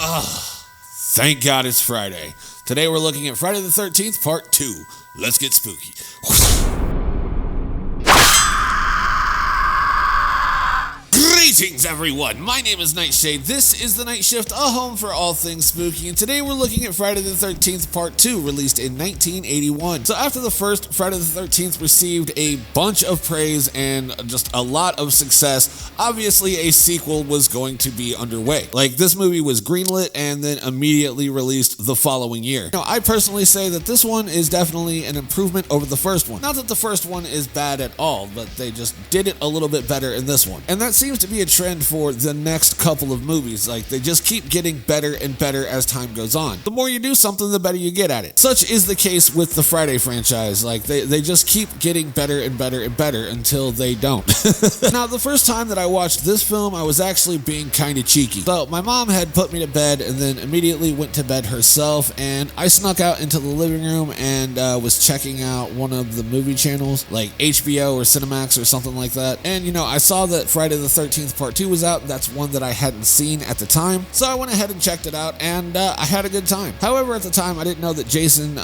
Thank God it's Friday. Today we're looking at Friday the 13th, Part 2. Let's get spooky. Greetings, everyone. My name is Nightshade. This is The Night Shift, a home for all things spooky, and today we're looking at Friday the 13th Part 2, released in 1981. So after the first, Friday the 13th received a bunch of praise and just a lot of success, obviously a sequel was going to be underway. Like, this movie was greenlit and then immediately released the following year. Now, I personally say that this one is definitely an improvement over the first one. Not that the first one is bad at all, but they just did it a little bit better in this one. And that seems to be a trend for the next couple of movies. Like, they just keep getting better and better as time goes on. The more you do something, the better you get at it. Such is the case with the Friday franchise. Like, they just keep getting better and better and better until they don't. Now, the first time that I watched this film, I was actually being kind of cheeky. So my mom had put me to bed and then immediately went to bed herself, and I snuck out into the living room and was checking out one of the movie channels, like HBO or Cinemax or something like that. And, you know, I saw that Friday the 13th Part 2 was out. That's one that I hadn't seen at the time. So I went ahead and checked it out, and I had a good time. However, at the time, I didn't know that Jason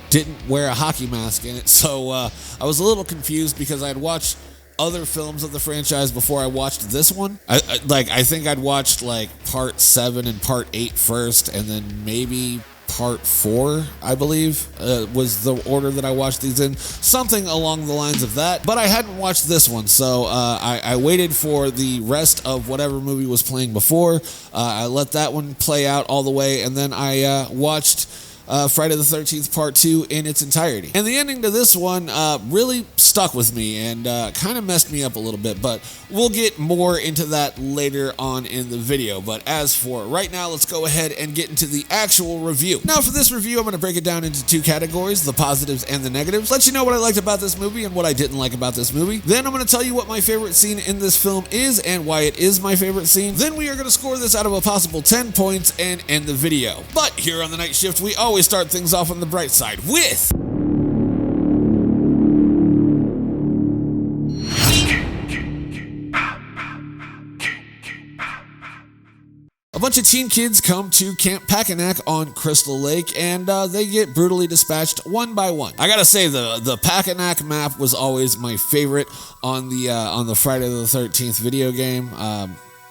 didn't wear a hockey mask in it, so I was a little confused because I had watched other films of the franchise before I watched this one. I think I'd watched like Part 7 and Part 8 first, and then maybe Part 4, I believe, was the order that I watched these in. Something along the lines of that. But I hadn't watched this one, so I waited for the rest of whatever movie was playing before. I let that one play out all the way, and then I watched Friday the 13th Part 2 in its entirety. And the ending to this one really stuck with me and kind of messed me up a little bit, but we'll get more into that later on in the video. But as for right now, let's go ahead and get into the actual review. Now, for this review, I'm going to break it down into two categories, the positives and the negatives. Let you know what I liked about this movie and what I didn't like about this movie. Then I'm going to tell you what my favorite scene in this film is and why it is my favorite scene. Then we are going to score this out of a possible 10 points and end the video. But here on The Night Shift, we always start things off on the bright side with a bunch of teen kids come to Camp Packanack on Crystal Lake, and they get brutally dispatched one by one. I gotta say, the Packanack map was always my favorite on the Friday the 13th video game.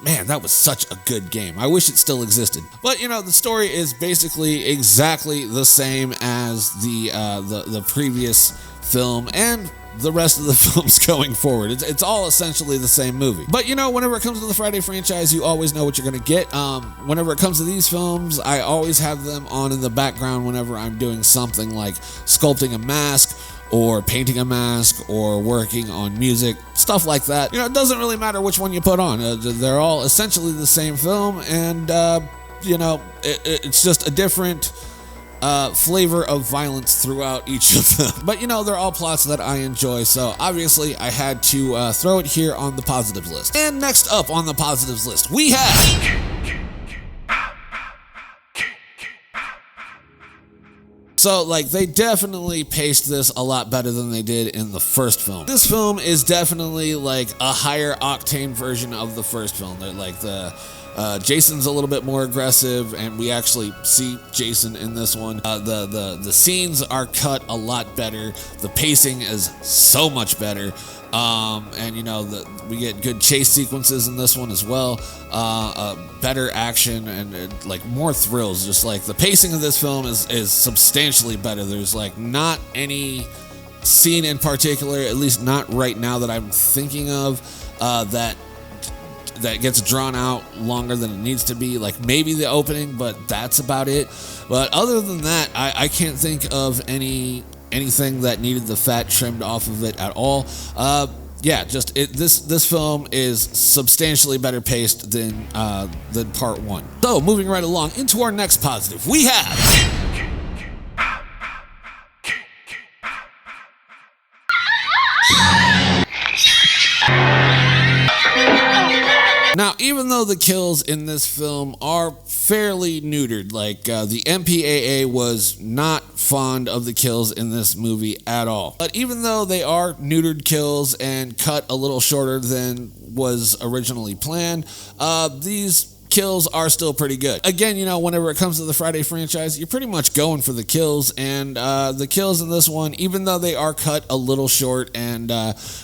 Man, that was such a good game. I wish it still existed. But, you know, the story is basically exactly the same as the previous film and the rest of the films going forward. It's all essentially the same movie. But, you know, whenever it comes to the Friday franchise, you always know what you're going to get. Whenever it comes to these films, I always have them on in the background whenever I'm doing something like sculpting a mask or painting a mask, or working on music, stuff like that. You know, it doesn't really matter which one you put on. They're all essentially the same film, and, you know, it's just a different flavor of violence throughout each of them. But, you know, they're all plots that I enjoy, so obviously I had to throw it here on the positives list. And next up on the positives list, we have... So, like, they definitely paced this a lot better than they did in the first film. This film is definitely, like, a higher octane version of the first film. They're, like, Jason's a little bit more aggressive, and we actually see Jason in this one. The scenes are cut a lot better. The pacing is so much better. And, you know, we get good chase sequences in this one as well. Better action and like more thrills. Just like the pacing of this film is substantially better. There's like not any scene in particular, at least not right now that I'm thinking of, that gets drawn out longer than it needs to be. Like maybe the opening, but that's about it. But other than that, I can't think of anything that needed the fat trimmed off of it at all. Yeah, just this film is substantially better paced than part one. So, moving right along into our next positive, we have... Now, even though the kills in this film are fairly neutered, like the MPAA was not fond of the kills in this movie at all. But even though they are neutered kills and cut a little shorter than was originally planned, these kills are still pretty good. Again, you know, whenever it comes to the Friday franchise, you're pretty much going for the kills, and the kills in this one, even though they are cut a little short and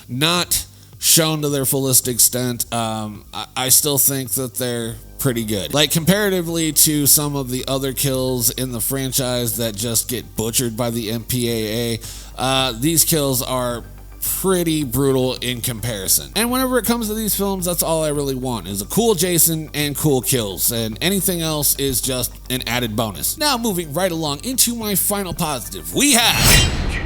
not shown to their fullest extent, I still think that they're pretty good. Like, comparatively to some of the other kills in the franchise that just get butchered by the MPAA, these kills are pretty brutal in comparison. And whenever it comes to these films, that's all I really want, is a cool Jason and cool kills, and anything else is just an added bonus. Now, moving right along into my final positive, we have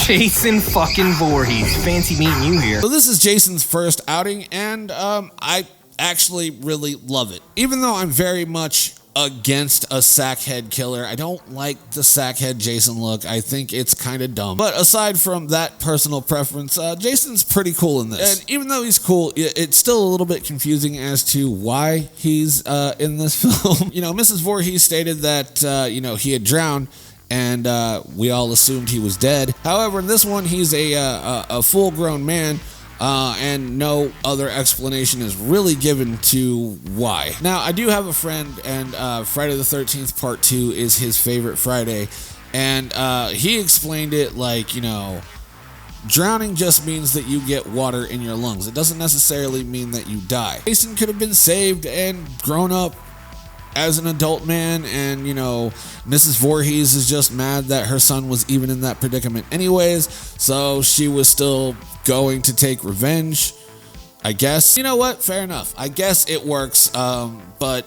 Jason fucking Voorhees. Fancy meeting you here. So this is Jason's first outing, and I actually really love it. Even though I'm very much against a sackhead killer, I don't like the sackhead Jason look. I think it's kind of dumb. But aside from that personal preference, Jason's pretty cool in this. And even though he's cool, it's still a little bit confusing as to why he's in this film. You know, Mrs. Voorhees stated that, you know, he had drowned, and we all assumed he was dead. However, in this one, he's a full-grown man, and no other explanation is really given to why. Now, I do have a friend, and Friday the 13th Part 2 is his favorite Friday, and he explained it like, you know, drowning just means that you get water in your lungs. It doesn't necessarily mean that you die. Jason could have been saved and grown up as an adult man, and, you know, Mrs. Voorhees is just mad that her son was even in that predicament anyways, so she was still going to take revenge, I guess. You know what? Fair enough. I guess it works, but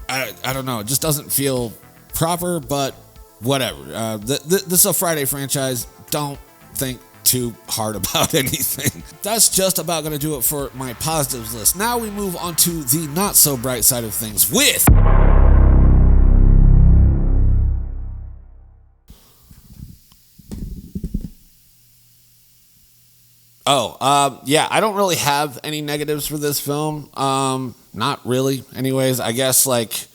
I don't know. It just doesn't feel proper, but whatever. This is a Friday franchise. Don't think too hard about anything. That's just about going to do it for my positives list. Now we move on to the not so bright side of things with yeah, I don't really have any negatives for this film. Not really. Anyways, I guess, like,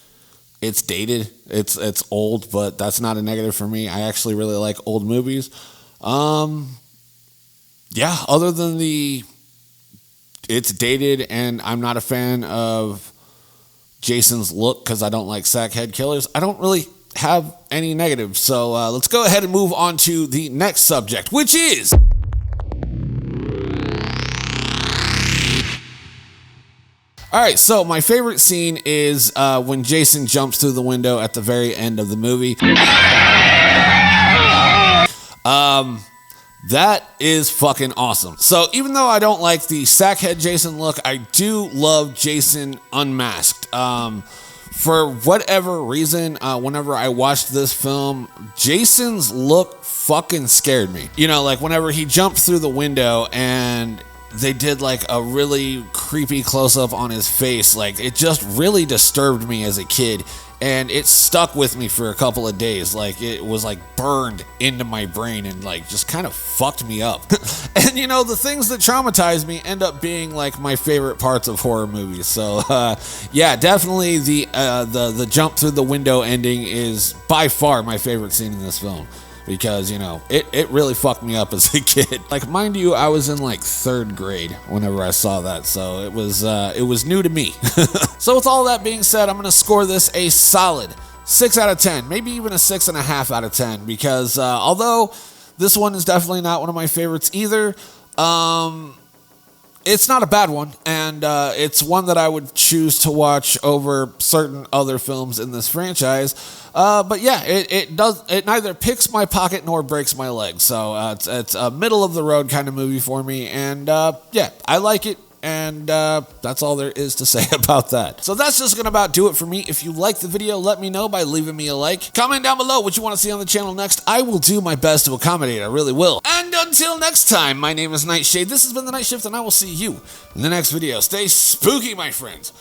it's dated. It's old, but that's not a negative for me. I actually really like old movies. Yeah, other than it's dated, and I'm not a fan of Jason's look because I don't like sackhead killers, I don't really have any negatives. So let's go ahead and move on to the next subject, which is all right, so my favorite scene is when Jason jumps through the window at the very end of the movie. That is fucking awesome. So even though I don't like the sackhead Jason look, I do love Jason unmasked. For whatever reason, whenever I watched this film, Jason's look fucking scared me. You know, like whenever he jumped through the window and they did like a really creepy close-up on his face, like it just really disturbed me as a kid, and it stuck with me for a couple of days. Like it was like burned into my brain and like just kind of fucked me up. And you know, the things that traumatize me end up being like my favorite parts of horror movies. So yeah, definitely the jump through the window ending is by far my favorite scene in this film. Because, you know, it really fucked me up as a kid. Like, mind you, I was in like 3rd grade whenever I saw that, so it was new to me. So with all that being said, I'm gonna score this a solid 6 out of 10, maybe even a 6.5 out of 10, because although this one is definitely not one of my favorites either, it's not a bad one, and it's one that I would choose to watch over certain other films in this franchise. But yeah, it neither picks my pocket nor breaks my leg. So it's a middle of the road kind of movie for me, and yeah, I like it. And that's all there is to say about that. So that's just gonna about do it for me. If you like the video, let me know by leaving me a like. Comment down below what you want to see on the channel next. I will do my best to accommodate. I really will. And until next time, my name is Nightshade. This has been The Night Shift, and I will see you in the next video. Stay spooky, my friends.